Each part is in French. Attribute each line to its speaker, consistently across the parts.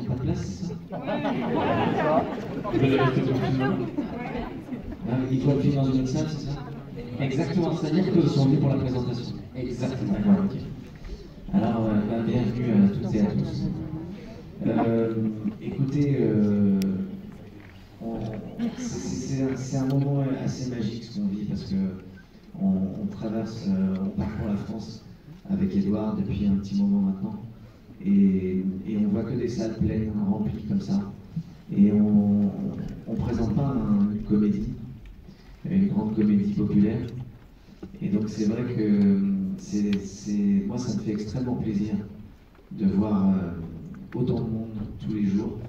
Speaker 1: pas de place, c'est ça? Il faut le film dans une autre salle, c'est ça? Exactement, c'est-à-dire qu'ils sont venus pour la présentation. Exactement, d'accord, ok. Alors, bienvenue à toutes et à tous. Écoutez, c'est un moment assez magique ce qu'on vit parce que on traverse, on parcourt la France avec Édouard depuis un petit moment maintenant et on voit que des salles pleines, remplies comme ça. Et on ne présente pas une comédie, une grande comédie populaire. Et donc c'est vrai que moi ça me fait extrêmement plaisir de voir autant de monde tous les jours,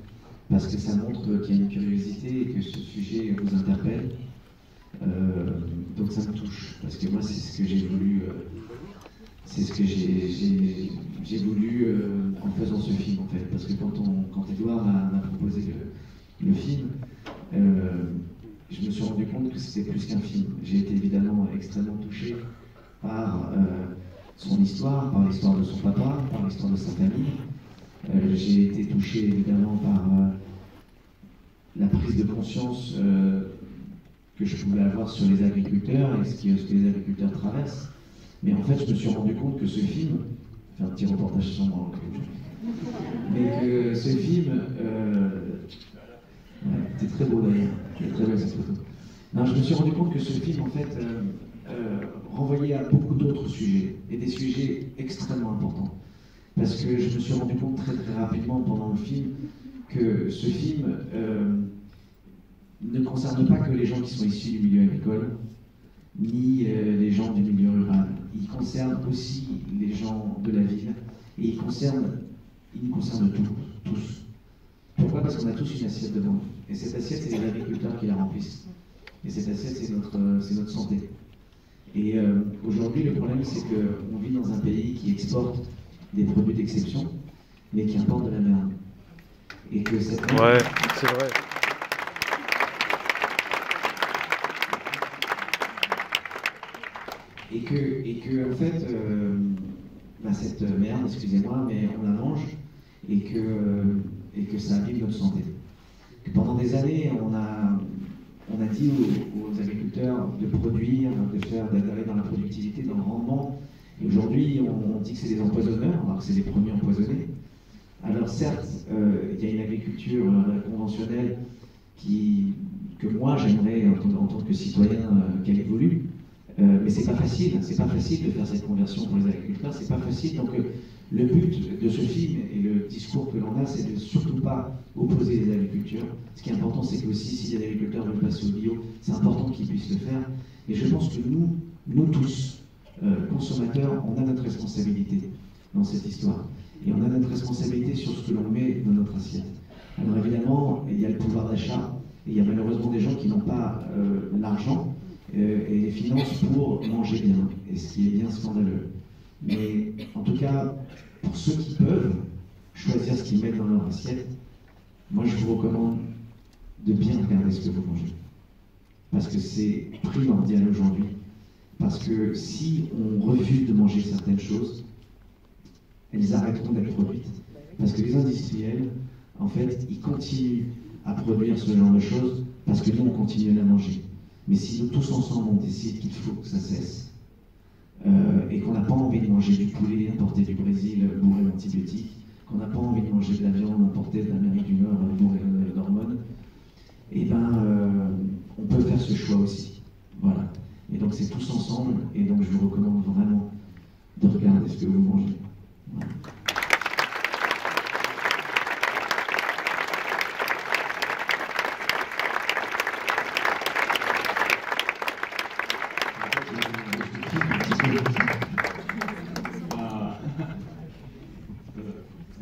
Speaker 1: parce que ça montre qu'il y a une curiosité et que ce sujet vous interpelle. Donc ça me touche, parce que moi c'est ce que j'ai voulu, j'ai voulu en faisant ce film en fait, parce que quand Édouard m'a proposé le film, je me suis rendu compte que c'était plus qu'un film. J'ai été évidemment extrêmement touché par son histoire, par l'histoire de son papa, par l'histoire de sa famille. J'ai été touché évidemment par la prise de conscience que je pouvais avoir sur les agriculteurs et ce que les agriculteurs traversent. Mais en fait, je me suis rendu compte que ce film, c'est un petit reportage sur moi, mais que ce film, t'es très beau d'ailleurs, t'es très belle cette photo. Non, je me suis rendu compte que ce film, en fait, renvoyait à beaucoup d'autres sujets, et des sujets extrêmement importants. Parce que je me suis rendu compte très très rapidement pendant le film que ce film ne concerne pas que les gens qui sont issus du milieu agricole, ni les gens du milieu rural. Il concerne aussi les gens de la ville, et il nous concerne tous. Pourquoi? Parce qu'on a tous une assiette devant nous. Et cette assiette, c'est les agriculteurs qui la remplissent. Et cette assiette, c'est notre santé. Et aujourd'hui, le problème, c'est qu'on vit dans un pays qui exporte des produits d'exception, mais qui importe de la merde. Et que cette merde...
Speaker 2: Ouais, c'est vrai.
Speaker 1: Et que en fait, cette merde, excusez-moi, mais on la mange et que ça abîme notre santé. Que pendant des années, on a dit aux agriculteurs de produire, d'aller dans la productivité, dans le rendement. Et aujourd'hui, on dit que c'est des empoisonneurs, alors que c'est les premiers empoisonnés. Alors certes, il y a une agriculture conventionnelle que moi j'aimerais, en tant que citoyen, qu'elle évolue. Mais c'est pas facile de faire cette conversion pour les agriculteurs, c'est pas facile. Donc le but de ce film et le discours que l'on a, c'est de surtout pas opposer les agricultures. Ce qui est important, c'est que aussi si les agriculteurs veulent passer au bio, c'est important qu'ils puissent le faire. Et je pense que nous tous, consommateurs, on a notre responsabilité dans cette histoire. Et on a notre responsabilité sur ce que l'on met dans notre assiette. Alors évidemment, il y a le pouvoir d'achat, et il y a malheureusement des gens qui n'ont pas l'argent et les finances pour manger bien, et ce qui est bien scandaleux. Mais en tout cas, pour ceux qui peuvent choisir ce qu'ils mettent dans leur assiette, moi je vous recommande de bien regarder ce que vous mangez. Parce que c'est primordial aujourd'hui. Parce que si on refuse de manger certaines choses, elles arrêteront d'être produites. Parce que les industriels, en fait, ils continuent à produire ce genre de choses parce que nous, on continue à la manger. Mais si nous tous ensemble, on décide qu'il faut que ça cesse, et qu'on n'a pas envie de manger du poulet importé du Brésil bourré d'antibiotiques, qu'on n'a pas envie de manger de la viande importée de l'Amérique du Nord bourrée d'hormones, et ben, on peut faire ce choix aussi. Voilà. Et donc c'est tous ensemble, et donc je vous recommande vraiment de regarder ce que vous mangez. Voilà.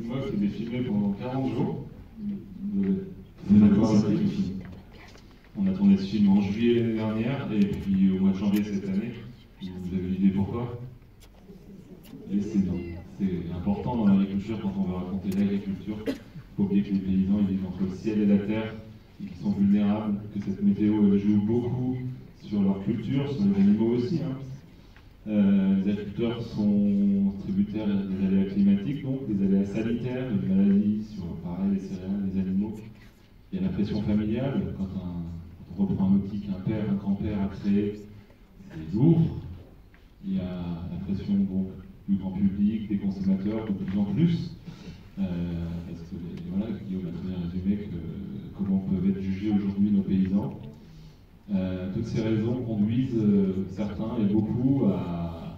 Speaker 3: Moi, je l'ai filmé pendant 40 jours. On a tourné ce film en juillet l'année dernière et puis au mois de janvier cette année. Vous avez l'idée pourquoi? Et c'est important dans l'agriculture, quand on veut raconter l'agriculture, il faut oublier que les paysans ils vivent entre le ciel et la terre et qu'ils sont vulnérables, que cette météo elle joue beaucoup sur leur culture, sur les animaux aussi. Les agriculteurs sont tributaires des aléas climatiques, donc des aléas sanitaires, des maladies sur pareil, les Il y a la pression familiale, quand on reprend un outil qu'un père, un grand-père a créé, c'est lourd. Il y a la pression donc, du grand public, des consommateurs de plus en plus. Parce que voilà, Guillaume a très bien résumé comment peuvent être jugés aujourd'hui nos paysans. Toutes ces raisons conduisent certains et beaucoup à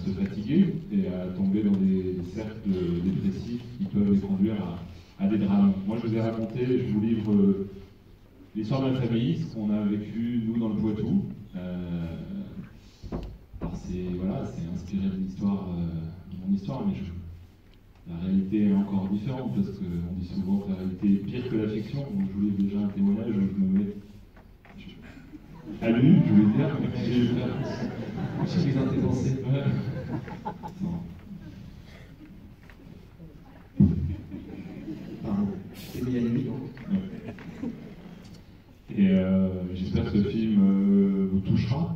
Speaker 3: se fatiguer et à tomber dans des cercles dépressifs qui peuvent les conduire à des drames. Moi, je vous ai raconté, je vous livre l'histoire de ma famille, ce qu'on a vécu, nous, dans le Poitou. Alors, c'est inspiré de l'histoire, de mon histoire, mais la réalité est encore différente, parce qu'on dit souvent que la réalité est pire que la fiction. Donc, je vous livre déjà un témoignage où je me mets à nu, je voulais dire,
Speaker 1: je suis dans tes pensées. Pardon, t'es mis à nuit, donc.
Speaker 3: Et j'espère que ce film vous touchera.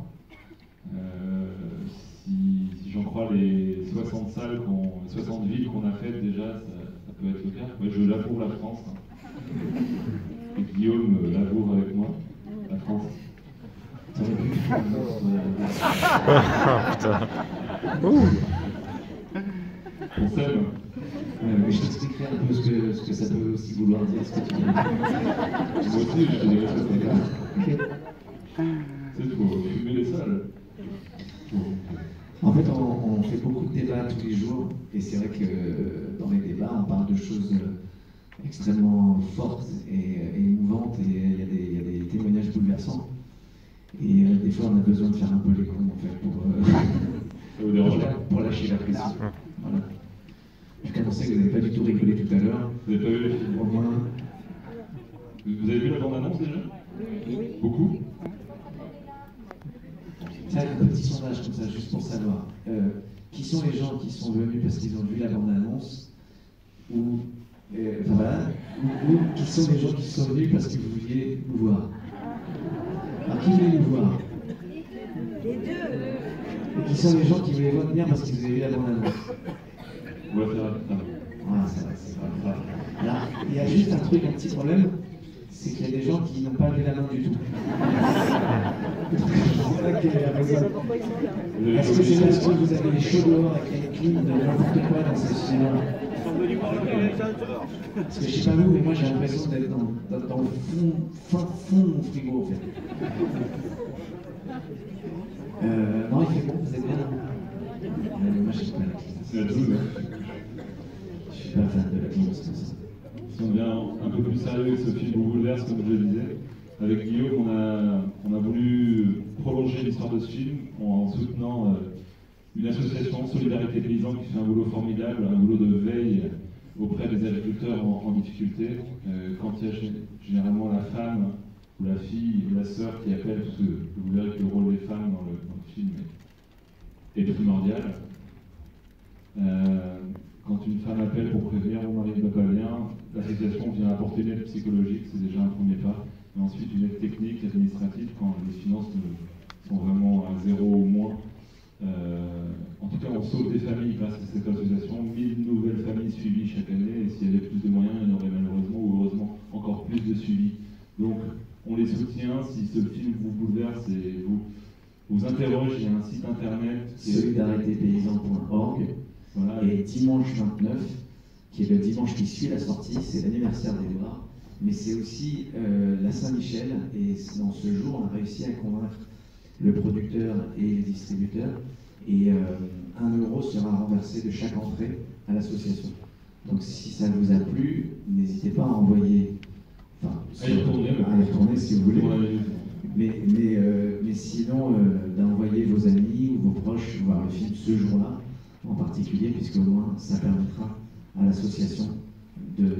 Speaker 3: Si j'en crois les 60 salles, 60 villes qu'on a faites déjà, ça peut être le cas. Moi, je lavoure la France. Et Guillaume lavoure avec moi la France.
Speaker 2: Putain.
Speaker 3: On s'aime.
Speaker 1: Je t'expliquerai un peu ce que ça peut aussi vouloir dire, ce que tu dis.
Speaker 3: Moi aussi, je te dirais ça, c'est grave. C'est trop, fumer les salles.
Speaker 1: En fait, on fait beaucoup de débats tous les jours, et c'est vrai que dans les débats, on parle de choses extrêmement fortes et émouvantes, et il y a des témoignages bouleversants. Et des fois, on a besoin de faire un peu les cons, en fait, pour lâcher la pression. Voilà. Je pensais que vous n'avez pas du tout rigolé tout à l'heure.
Speaker 3: Vous n'avez pas vu le film?
Speaker 1: Au moins.
Speaker 3: Vous avez vu la bande-annonce déjà?
Speaker 1: Oui.
Speaker 3: Beaucoup?
Speaker 1: Tiens, un petit sondage comme ça, juste pour savoir. Qui sont les gens qui sont venus parce qu'ils ont vu la bande-annonce ou qui sont les gens qui sont venus parce que vous vouliez nous voir? Alors, qui voulait nous voir?
Speaker 4: Les deux.
Speaker 1: Et qui sont les gens qui voulaient venir parce qu'ils avaient vu la bande-annonce?
Speaker 3: On va faire un...
Speaker 1: Voilà, c'est pas grave. Là, il y a juste un petit problème, c'est qu'il y a des gens qui n'ont pas levé la main du tout. C'est ça qui est la raison. Est-ce que c'est parce que vous avez les chauds dehors avec les clims de n'importe quoi dans ce cinéma? Parce que je sais pas vous, mais moi j'ai l'impression d'être dans le fond de mon frigo en fait. Non, il fait bon, vous êtes bien. Moi je sais pas la clim.
Speaker 3: C'est la douze, hein.
Speaker 1: Je suis pas fan de la clim, c'est ça.
Speaker 3: Si on vient un peu plus sérieux avec ce film vous bouleverse, comme je le disais, avec Guillaume, on a voulu prolonger l'histoire de ce film en soutenant une association, Solidarité Paysan, qui fait un boulot formidable, un boulot de veille auprès des agriculteurs en difficulté. Quand il y a généralement la femme ou la fille ou la sœur qui appelle, parce que vous verrez que le rôle des femmes dans le film est primordial. Quand une femme appelle pour prévenir mon mari ne va pas bien, l'association vient apporter une aide psychologique, c'est déjà un premier pas. Et ensuite une aide technique, administrative, quand les finances sont vraiment à zéro ou moins. En tout cas, on sauve des familles grâce à cette association. 1000 nouvelles familles suivies chaque année, et s'il y avait plus de moyens, il y en aurait malheureusement ou heureusement encore plus de suivi. Donc, on les soutient. Si ce film vous bouleverse et vous interroge, il y a un site internet
Speaker 1: solidaritépaysans.org. Voilà, et dimanche 29, qui est le dimanche qui suit la sortie, c'est l'anniversaire d'Edouard, mais c'est aussi la Saint-Michel, et dans ce jour, on a réussi à convaincre le producteur et les distributeurs, et 1 euro sera renversé de chaque entrée à l'association. Donc si ça vous a plu, n'hésitez pas à envoyer,
Speaker 3: à y
Speaker 1: retourner si vous voulez, mais sinon d'envoyer vos amis ou vos proches voir le film ce jour-là, en particulier, puisque au moins ça permettra à l'association de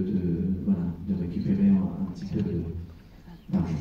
Speaker 1: récupérer un petit peu d'argent.